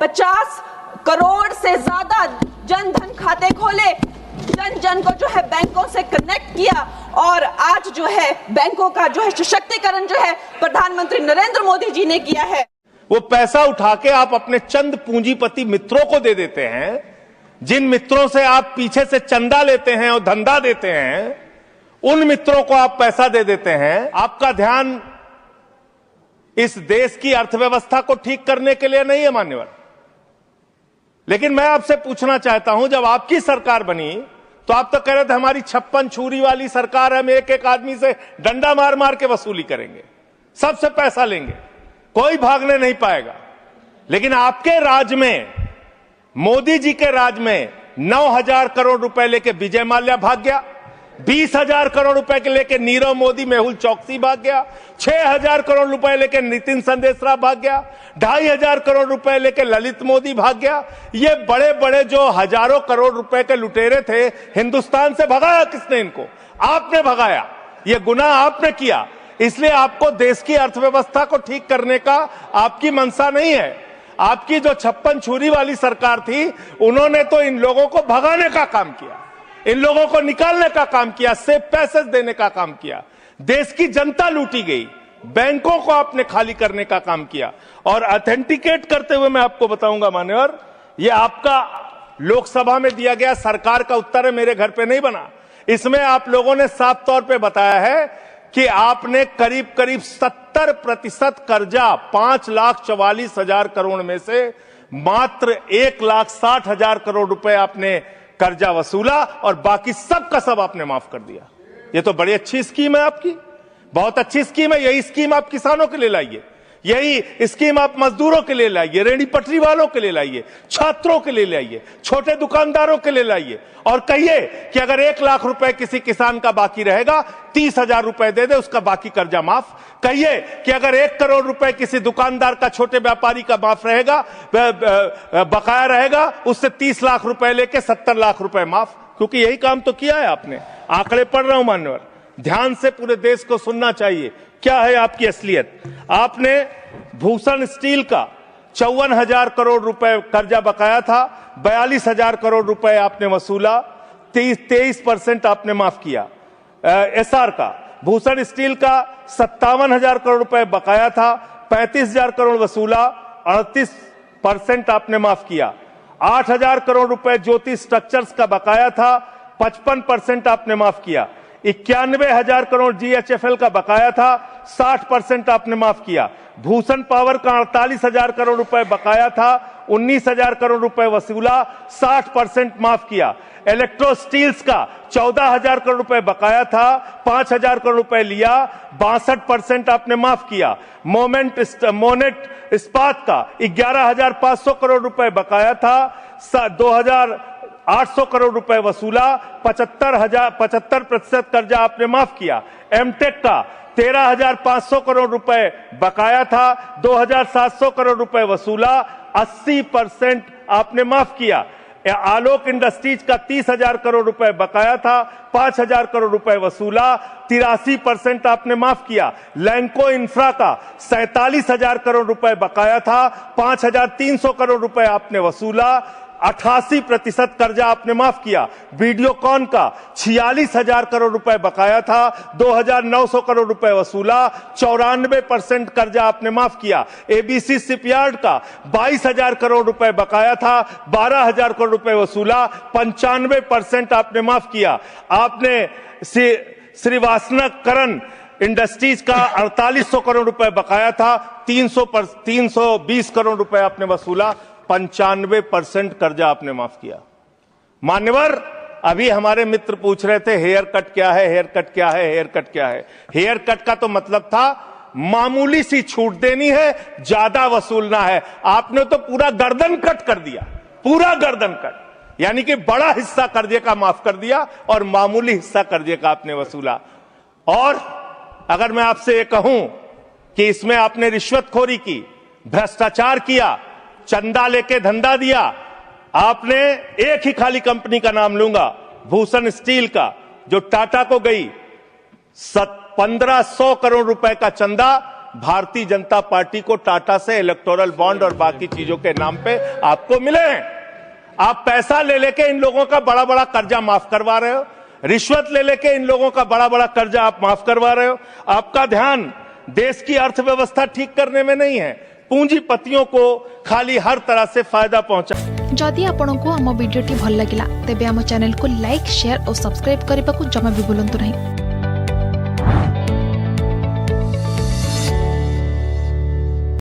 50 करोड़ से ज्यादा जनधन खाते खोले, जन जन को जो है बैंकों से कनेक्ट किया और आज जो है बैंकों का जो है सशक्तिकरण जो है प्रधानमंत्री नरेंद्र मोदी जी ने किया है। वो पैसा उठा के आप अपने चंद पूंजीपति मित्रों को दे देते हैं, जिन मित्रों से आप पीछे से चंदा लेते हैं और धंधा देते हैं, उन मित्रों को आप पैसा दे देते हैं। आपका ध्यान इस देश की अर्थव्यवस्था को ठीक करने के लिए नहीं है मान्यवर। लेकिन मैं आपसे पूछना चाहता हूं, जब आपकी सरकार बनी तो आप तो कह रहे थे हमारी 56 छुरी वाली सरकार है, हम एक एक आदमी से डंडा मार मार के वसूली करेंगे, सबसे पैसा लेंगे, कोई भागने नहीं पाएगा। लेकिन आपके राज में, मोदी जी के राज में 9,000 करोड़ रुपए लेके विजय माल्या भाग गया, 20,000 करोड़ रुपए के लेके नीरव मोदी, मेहुल चौकसी भाग गया, 6,000 करोड़ रुपए लेके नितिन संदेशरा भाग गया, 2,500 करोड़ रुपए लेके ललित मोदी भाग गया। ये बड़े बड़े जो हजारों करोड़ रुपए के लुटेरे थे, हिंदुस्तान से भगाया किसने इनको? आपने भगाया, ये गुनाह आपने किया। इसलिए आपको देश की अर्थव्यवस्था को ठीक करने का आपकी मंशा नहीं है। आपकी जो 56 छुरी वाली सरकार थी, उन्होंने तो इन लोगों को भगाने का काम किया, इन लोगों को निकालने का काम किया, सेफ पैसेज देने का काम किया। देश की जनता लूटी गई, बैंकों को आपने खाली करने का काम किया। और ऑथेंटिकेट करते हुए मैं आपको बताऊंगा मान्यवर, ये आपका लोकसभा में दिया गया सरकार का उत्तर है, मेरे घर पे नहीं बना। इसमें आप लोगों ने साफ तौर पे बताया है कि आपने करीब करीब 70% कर्जा 5,44,000 करोड़ में से मात्र 1,60,000 करोड़ रुपए आपने कर्जा वसूला और बाकी सब का सब आपने माफ कर दिया। ये तो बड़ी अच्छी स्कीम है आपकी, बहुत अच्छी स्कीम है। यही स्कीम आप किसानों के लिए लाइए, यही स्कीम आप मजदूरों के लिए लाइए, रेहड़ी पटरी वालों के लिए लाइए, छात्रों के लिए लाइए, छोटे दुकानदारों के लिए लाइए और कहिए कि अगर 1 लाख रुपए किसी किसान का बाकी रहेगा, 30,000 रुपए दे दे, उसका बाकी कर्जा माफ। कहिए कि अगर 1 करोड़ रुपए किसी दुकानदार का, छोटे व्यापारी का माफ रहेगा, बकाया रहेगा, उससे 30 लाख रुपए लेके 70 लाख रुपए माफ। क्योंकि यही काम तो किया है आपने। आंकड़े पढ़ रहा हूं मान्यवर, ध्यान से पूरे देश को सुनना चाहिए क्या है आपकी असलियत। आपने भूषण स्टील का 54,000 करोड़ रुपए कर्जा बकाया था, 42,000 करोड़ रुपए आपने वसूला, 23% आपने माफ किया। एसआर का, भूषण स्टील का 57,000 करोड़ रुपए बकाया था, 35,000 करोड़ वसूला, 38% आपने माफ किया। 8,000 करोड़ रुपए ज्योति स्ट्रक्चर्स का बकाया था, 55% आपने माफ किया। 91,000 करोड़ जीएचएफएल का बकाया था, 60% आपने माफ किया। भूषण पावर का 48,000 करोड़ रुपए बकाया था, 19,000 करोड़ रुपए वसूला, 60% माफ किया। इलेक्ट्रो स्टील्स का 14,000 करोड़ रुपए बकाया था, 5,000 करोड़ रुपए लिया, 62% आपने माफ किया। मोनेट इस्पात का 11,500 करोड़ रुपए बकाया था, 2,800 करोड़ रुपए वसूला, 75% कर्जा आपने माफ किया। एमटेक का 13,500 करोड़ रुपए बकाया था, 2,700 करोड़ रुपए वसूला, 80% आपने माफ किया। आलोक इंडस्ट्रीज का 30,000 करोड़ रुपए बकाया था, 5,000 करोड़ रुपए वसूला, 83% आपने माफ किया। लैंको इंफ्रा का 47,000 करोड़ रुपए बकाया था, 5,300 करोड़ रुपए आपने वसूला, 88% कर्जा आपने माफ किया। वीडियोकॉन का 46,000 करोड़ रुपए बकाया था, 2,900 करोड़ रुपए वसूला, 94% कर्जा आपने माफ किया। एबीसी शिपयार्ड का 22,000 करोड़ रुपए बकाया था, 12,000 करोड़ रुपए वसूला, 95% आपने माफ किया। आपने श्रीवास्तव इंडस्ट्रीज का 4,800 करोड़ रुपए बकाया था, 320 करोड़ रुपए आपने वसूला, 95% कर्जा आपने माफ किया। मान्यवर, अभी हमारे मित्र पूछ रहे थे हेयर कट क्या है, हेयर कट क्या है, हेयर कट क्या है। हेयर कट का तो मतलब था मामूली सी छूट देनी है, ज्यादा वसूलना है। आपने तो पूरा गर्दन कट कर दिया, पूरा गर्दन कट, यानी कि बड़ा हिस्सा कर्जे का माफ कर दिया और मामूली हिस्सा कर्जे का आपने वसूला। और अगर मैं आपसे ये कहूं कि इसमें आपने रिश्वतखोरी की, भ्रष्टाचार किया, चंदा लेके धंधा दिया, आपने एक ही खाली कंपनी का नाम लूंगा, भूषण स्टील का, जो टाटा को गई 1,500 करोड़ रुपए का चंदा भारतीय जनता पार्टी को टाटा से इलेक्टोरल बॉन्ड और बाकी चीजों के नाम पे आपको मिले हैं। आप पैसा ले लेके इन लोगों का बड़ा बड़ा कर्जा माफ करवा रहे हो, रिश्वत ले लेके इन लोगों का बड़ा बड़ा कर्जा आप माफ करवा रहे हो। आपका ध्यान देश की अर्थव्यवस्था ठीक करने में नहीं है, पूंजीपतियों को खाली हर तरह से फायदा पहुंचा। जदि आपंक आम भिडी भल लगा तेब आम चैनल को लाइक शेयर और सब्सक्राइब करने को जमा भी भूलु नहीं।